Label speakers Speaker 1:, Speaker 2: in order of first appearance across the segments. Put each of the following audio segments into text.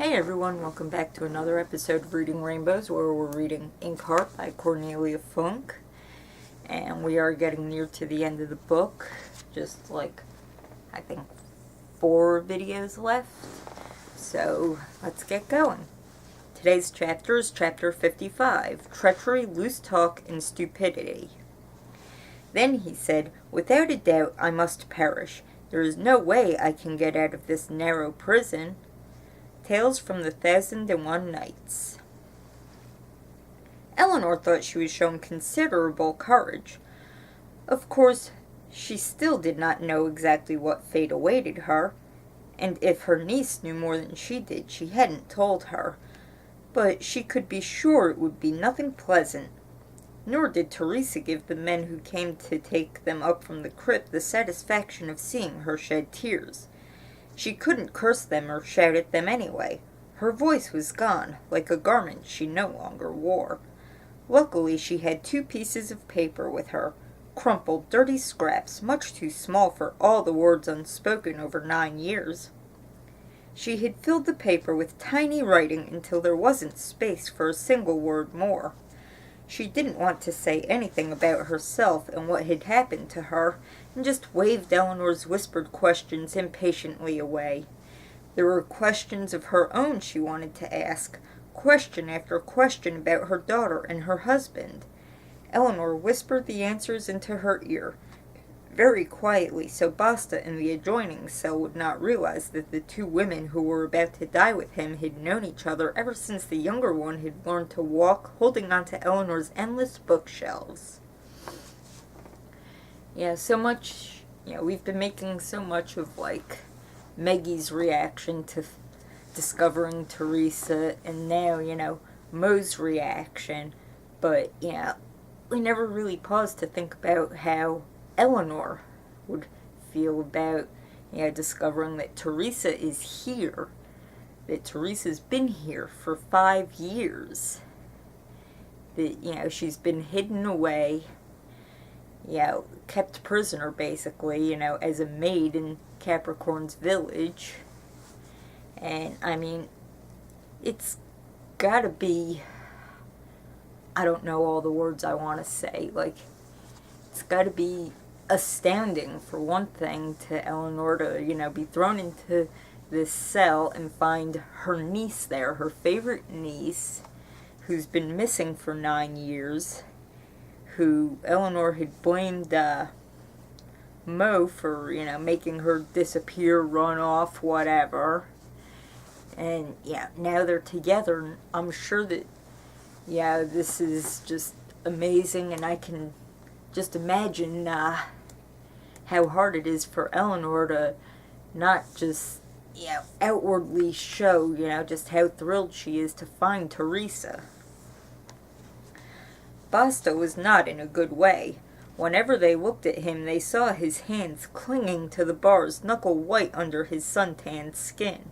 Speaker 1: Hey everyone, welcome back to another episode of Reading Rainbows, where we're reading Inkheart by Cornelia Funke. And we are getting near to the end of the book. Just like, I think, 4 videos left. So, let's get going. Today's chapter is chapter 55, Treachery, Loose Talk, and Stupidity. Then he said, "Without a doubt I must perish. There is no way I can get out of this narrow prison." Tales from the 1001 Nights. Eleanor thought she was showing considerable courage. Of course, she still did not know exactly what fate awaited her, and if her niece knew more than she did, she hadn't told her. But she could be sure it would be nothing pleasant. Nor did Teresa give the men who came to take them up from the crypt the satisfaction of seeing her shed tears. She couldn't curse them or shout at them anyway. Her voice was gone, like a garment she no longer wore. Luckily, she had 2 pieces of paper with her, crumpled, dirty scraps, much too small for all the words unspoken over 9 years. She had filled the paper with tiny writing until there wasn't space for a single word more. She didn't want to say anything about herself and what had happened to her, and just waved Eleanor's whispered questions impatiently away. There were questions of her own she wanted to ask, question after question about her daughter and her husband. Eleanor whispered the answers into her ear, very quietly, so Basta in the adjoining cell would not realize that the 2 women who were about to die with him had known each other ever since the younger one had learned to walk, holding on to Eleanor's endless bookshelves. Yeah, so much, we've been making so much of, Maggie's reaction to discovering Teresa, and now, Mo's reaction, but, we never really paused to think about how Eleanor would feel about, discovering that Teresa is here, that Teresa's been here for 5 years, that, she's been hidden away, kept prisoner, basically, as a maid in Capricorn's village. And, it's gotta be, I don't know all the words I want to say, it's gotta be astounding, for one thing, to Eleanor to, be thrown into this cell and find her niece there, her favorite niece, who's been missing for 9 years, who Eleanor had blamed Mo for, making her disappear, run off, whatever. And, now they're together, and I'm sure that, this is just amazing, and I can just imagine how hard it is for Eleanor to not just, outwardly show, just how thrilled she is to find Teresa. Basta was not in a good way. Whenever they looked at him, they saw his hands clinging to the bars, knuckle white under his suntanned skin.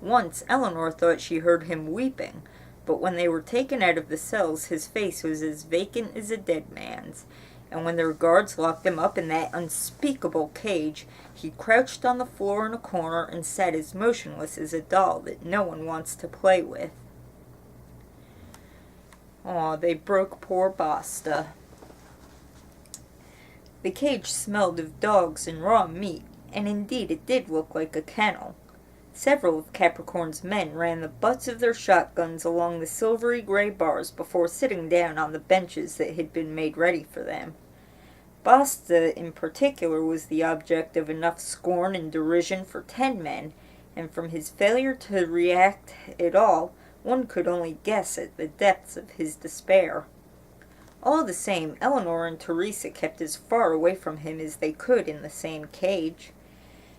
Speaker 1: Once, Eleanor thought she heard him weeping, but when they were taken out of the cells, his face was as vacant as a dead man's, and when their guards locked him up in that unspeakable cage, he crouched on the floor in a corner and sat as motionless as a doll that no one wants to play with. Aw, they broke poor Basta. The cage smelled of dogs and raw meat, and indeed it did look like a kennel. Several of Capricorn's men ran the butts of their shotguns along the silvery gray bars before sitting down on the benches that had been made ready for them. Basta, in particular, was the object of enough scorn and derision for 10 men, and from his failure to react at all, one could only guess at the depths of his despair. All the same, Eleanor and Teresa kept as far away from him as they could in the same cage.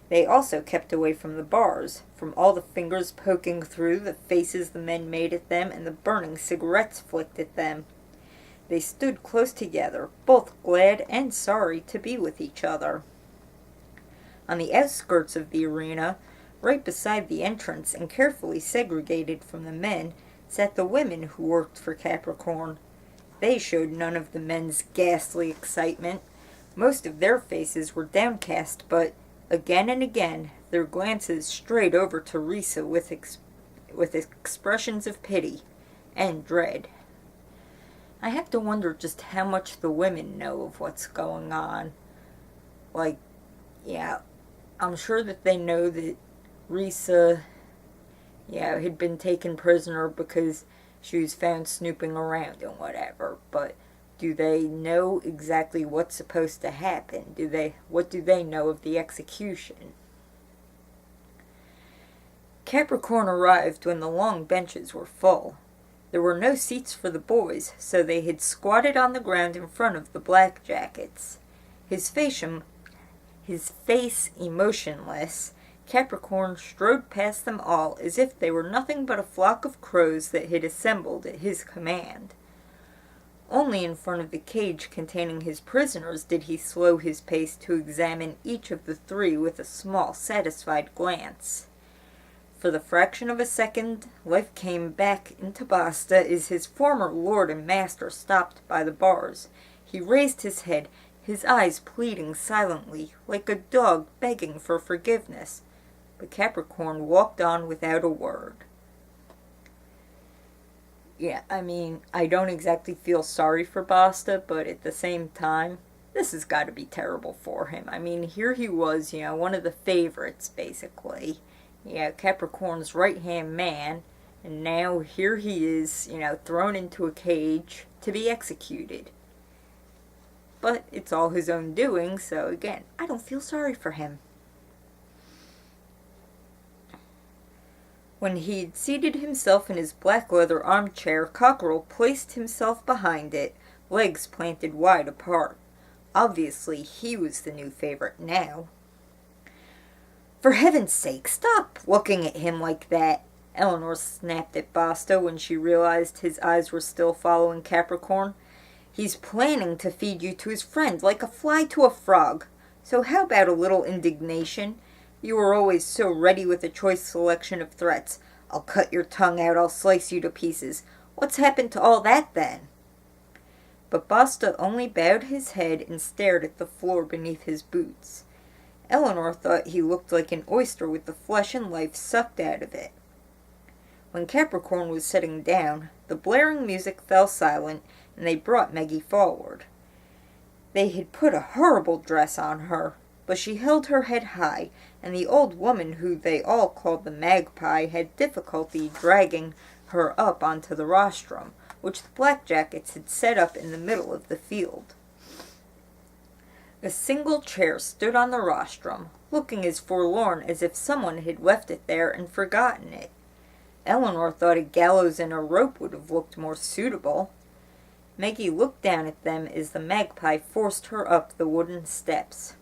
Speaker 1: They also kept away from the bars, from all the fingers poking through, the faces the men made at them, and the burning cigarettes flicked at them. They stood close together, both glad and sorry to be with each other. On the outskirts of the arena, right beside the entrance and carefully segregated from the men, sat the women who worked for Capricorn. They showed none of the men's ghastly excitement. Most of their faces were downcast, but again and again their glances strayed over Teresa with with expressions of pity and dread. I have to wonder just how much the women know of what's going on. Like, yeah, I'm sure that they know that Risa, had been taken prisoner because she was found snooping around and whatever, but do they know exactly what's supposed to happen? What do they know of the execution? Capricorn arrived when the long benches were full. There were no seats for the boys, so they had squatted on the ground in front of the blackjackets. His face emotionless, Capricorn strode past them all as if they were nothing but a flock of crows that had assembled at his command. Only in front of the cage containing his prisoners did he slow his pace to examine each of the three with a small, satisfied glance. For the fraction of a second, life came back into Basta as his former lord and master stopped by the bars. He raised his head, his eyes pleading silently, like a dog begging for forgiveness. But Capricorn walked on without a word. Yeah, I mean, I don't exactly feel sorry for Basta, but at the same time, this has got to be terrible for him. I mean, here he was, one of the favorites, basically. Capricorn's right-hand man, and now here he is, thrown into a cage to be executed. But it's all his own doing, so again, I don't feel sorry for him. When he had seated himself in his black leather armchair, Cockerel placed himself behind it, legs planted wide apart. Obviously, he was the new favorite now. "For heaven's sake, stop looking at him like that," Eleanor snapped at Basta when she realized his eyes were still following Capricorn. "He's planning to feed you to his friend like a fly to a frog. So how about a little indignation? You were always so ready with a choice selection of threats. 'I'll cut your tongue out, I'll slice you to pieces.' What's happened to all that then?" But Basta only bowed his head and stared at the floor beneath his boots. Eleanor thought he looked like an oyster with the flesh and life sucked out of it. When Capricorn was sitting down, the blaring music fell silent, and they brought Meggie forward. They had put a horrible dress on her, but she held her head high, and the old woman who they all called the Magpie had difficulty dragging her up onto the rostrum, which the blackjackets had set up in the middle of the field. A single chair stood on the rostrum, looking as forlorn as if someone had left it there and forgotten it. Eleanor thought a gallows and a rope would have looked more suitable. Meggie looked down at them as the Magpie forced her up the wooden steps.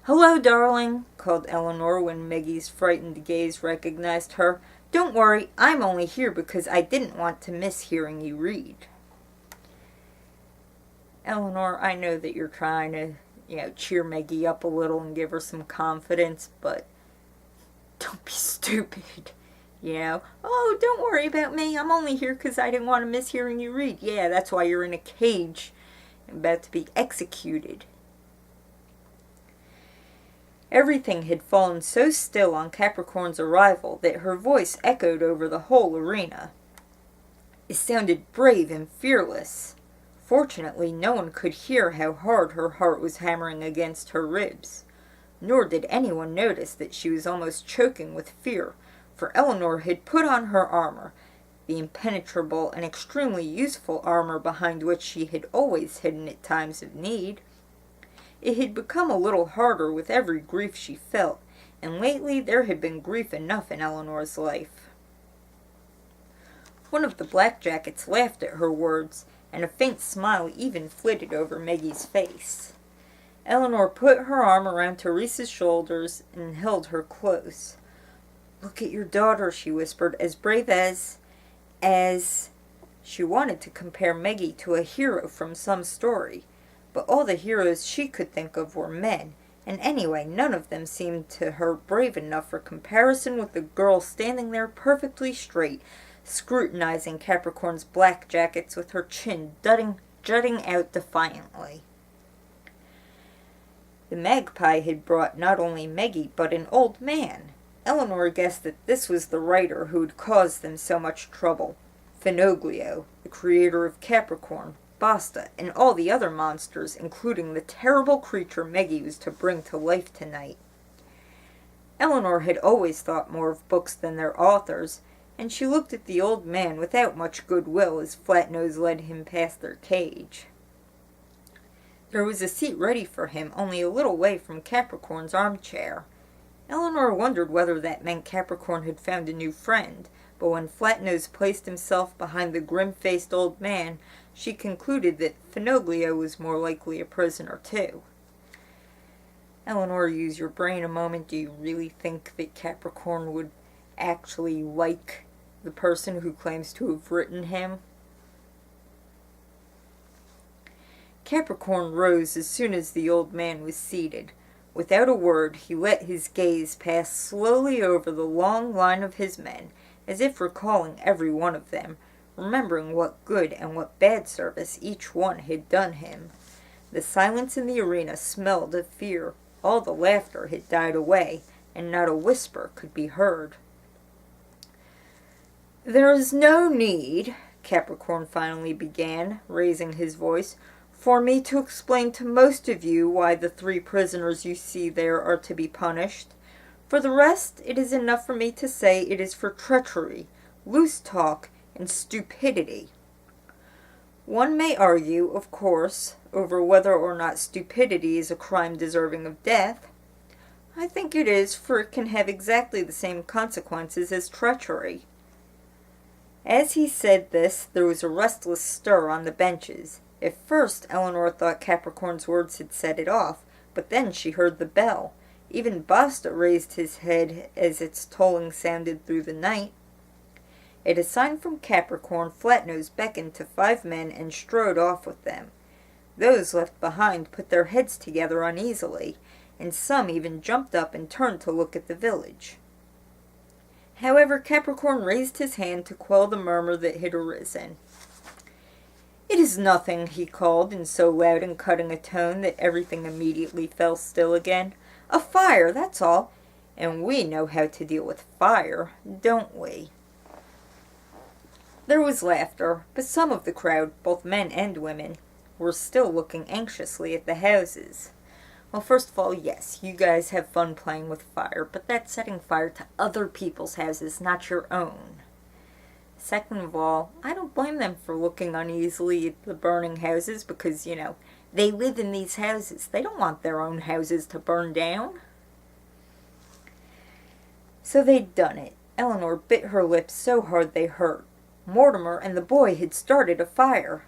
Speaker 1: "Hello, darling," called Eleanor when Meggie's frightened gaze recognized her. "Don't worry, I'm only here because I didn't want to miss hearing you read." "Eleanor, I know that you're trying to, cheer Meggie up a little and give her some confidence, but don't be stupid, Oh, don't worry about me. I'm only here because I didn't want to miss hearing you read. Yeah, that's why you're in a cage and about to be executed." Everything had fallen so still on Capricorn's arrival that her voice echoed over the whole arena. It sounded brave and fearless. Fortunately, no one could hear how hard her heart was hammering against her ribs. Nor did anyone notice that she was almost choking with fear, for Eleanor had put on her armor, the impenetrable and extremely useful armor behind which she had always hidden at times of need. It had become a little harder with every grief she felt, and lately there had been grief enough in Eleanor's life. One of the blackjackets laughed at her words, and a faint smile even flitted over Meggie's face. Eleanor put her arm around Teresa's shoulders and held her close. "Look at your daughter," she whispered, "as brave as... She wanted to compare Meggie to a hero from some story, but all the heroes she could think of were men, and anyway, none of them seemed to her brave enough for comparison with the girl standing there perfectly straight, scrutinizing Capricorn's black jackets with her chin jutting out defiantly. The Magpie had brought not only Meggie, but an old man. Eleanor guessed that this was the writer who had caused them so much trouble. Finoglio, the creator of Capricorn, Basta, and all the other monsters, including the terrible creature Meggie was to bring to life tonight. Eleanor had always thought more of books than their authors, and she looked at the old man without much goodwill as Flatnose led him past their cage. There was a seat ready for him only a little way from Capricorn's armchair. Eleanor wondered whether that meant Capricorn had found a new friend, but when Flatnose placed himself behind the grim-faced old man, she concluded that Finoglio was more likely a prisoner too. Eleanor, use your brain a moment. Do you really think that Capricorn would actually like the person who claims to have written him? Capricorn rose as soon as the old man was seated. Without a word, he let his gaze pass slowly over the long line of his men, as if recalling every one of them, remembering what good and what bad service each one had done him. The silence in the arena smelled of fear. All the laughter had died away, and not a whisper could be heard. "There is no need," Capricorn finally began, raising his voice, "for me to explain to most of you why the 3 prisoners you see there are to be punished. For the rest, it is enough for me to say it is for treachery, loose talk, and stupidity. One may argue, of course, over whether or not stupidity is a crime deserving of death. I think it is, for it can have exactly the same consequences as treachery." As he said this, there was a restless stir on the benches. At first, Eleanor thought Capricorn's words had set it off, but then she heard the bell. Even Basta raised his head as its tolling sounded through the night. At a sign from Capricorn, Flatnose beckoned to 5 men and strode off with them. Those left behind put their heads together uneasily, and some even jumped up and turned to look at the village. However, Capricorn raised his hand to quell the murmur that had arisen. "It is nothing," he called in so loud and cutting a tone that everything immediately fell still again. "A fire, that's all. And we know how to deal with fire, don't we?" There was laughter, but some of the crowd, both men and women, were still looking anxiously at the houses. Well, first of all, yes, you guys have fun playing with fire, but that's setting fire to other people's houses, not your own. Second of all, I don't blame them for looking uneasily at the burning houses because, they live in these houses. They don't want their own houses to burn down. So they'd done it. Eleanor bit her lips so hard they hurt. Mortimer and the boy had started a fire.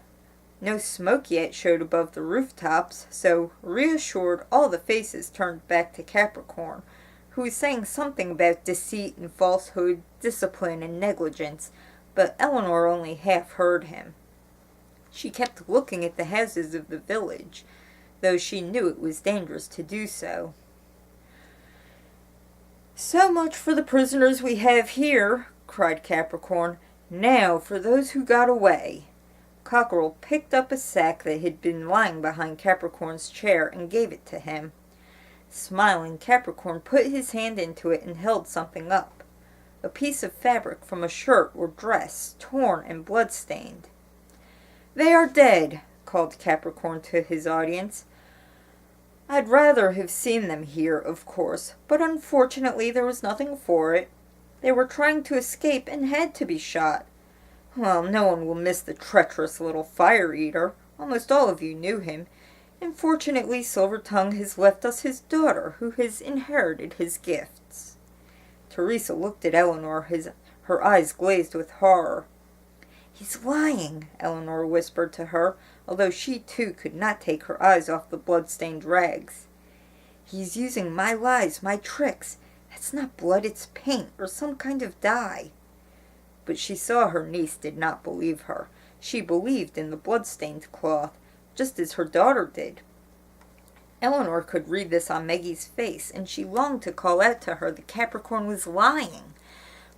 Speaker 1: No smoke yet showed above the rooftops, so, reassured, all the faces turned back to Capricorn, who was saying something about deceit and falsehood, discipline and negligence, but Eleanor only half heard him. She kept looking at the houses of the village, though she knew it was dangerous to do so. "So much for the prisoners we have here," cried Capricorn. "Now for those who got away." Cockerel picked up a sack that had been lying behind Capricorn's chair and gave it to him. Smiling, Capricorn put his hand into it and held something up. A piece of fabric from a shirt or dress, torn and blood-stained. "They are dead," called Capricorn to his audience. "I'd rather have seen them here, of course, but unfortunately there was nothing for it. They were trying to escape and had to be shot. Well, no one will miss the treacherous little fire-eater. Almost all of you knew him. And fortunately Silvertongue has left us his daughter, who has inherited his gifts." Teresa looked at Eleanor, her eyes glazed with horror. "He's lying," Eleanor whispered to her, although she too could not take her eyes off the blood-stained rags. "He's using my lies, my tricks. That's not blood, it's paint, or some kind of dye." But she saw her niece did not believe her. She believed in the blood-stained cloth, just as her daughter did. Eleanor could read this on Maggie's face, and she longed to call out to her that Capricorn was lying.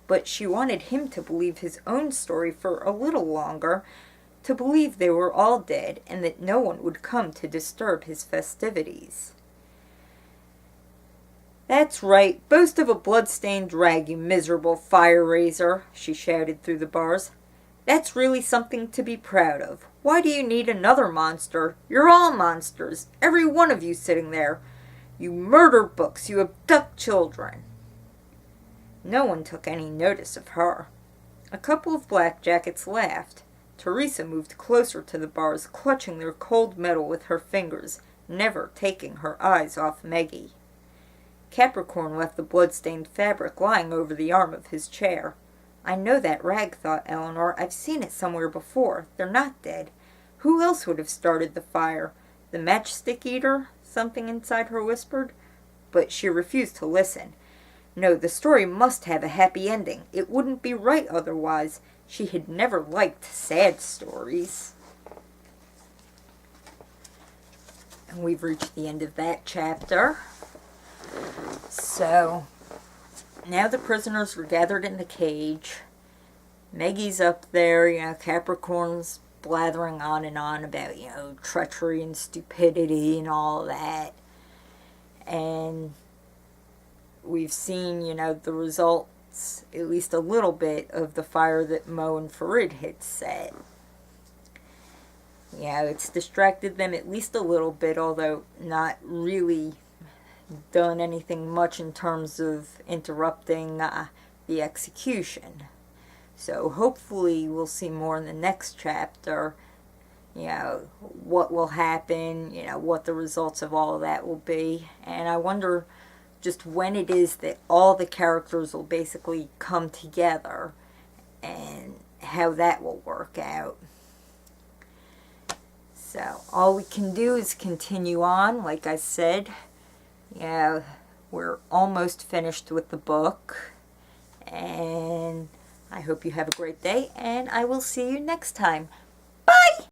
Speaker 1: But she wanted him to believe his own story for a little longer, to believe they were all dead, and that no one would come to disturb his festivities. "That's right, boast of a blood-stained rag, you miserable fire-raiser," she shouted through the bars. "That's really something to be proud of. Why do you need another monster? You're all monsters, every one of you sitting there. You murder books, you abduct children." No one took any notice of her. A couple of blackjackets laughed. Teresa moved closer to the bars, clutching their cold metal with her fingers, never taking her eyes off Meggie. Capricorn left the blood-stained fabric lying over the arm of his chair. "I know that rag," thought Eleanor. "I've seen it somewhere before. They're not dead. Who else would have started the fire? The matchstick eater?" Something inside her whispered. But she refused to listen. No, the story must have a happy ending. It wouldn't be right otherwise. She had never liked sad stories. And we've reached the end of that chapter. So, now the prisoners were gathered in the cage. Maggie's up there, Capricorn's blathering on and on about, treachery and stupidity and all that. And we've seen, the results, at least a little bit, of the fire that Mo and Farid had set. It's distracted them at least a little bit, although not really done anything much in terms of interrupting the execution. So hopefully we'll see more in the next chapter, what will happen, what the results of all of that will be. And I wonder just when it is that all the characters will basically come together and how that will work out. So all we can do is continue on. Like I said, we're almost finished with the book. And I hope you have a great day, and I will see you next time.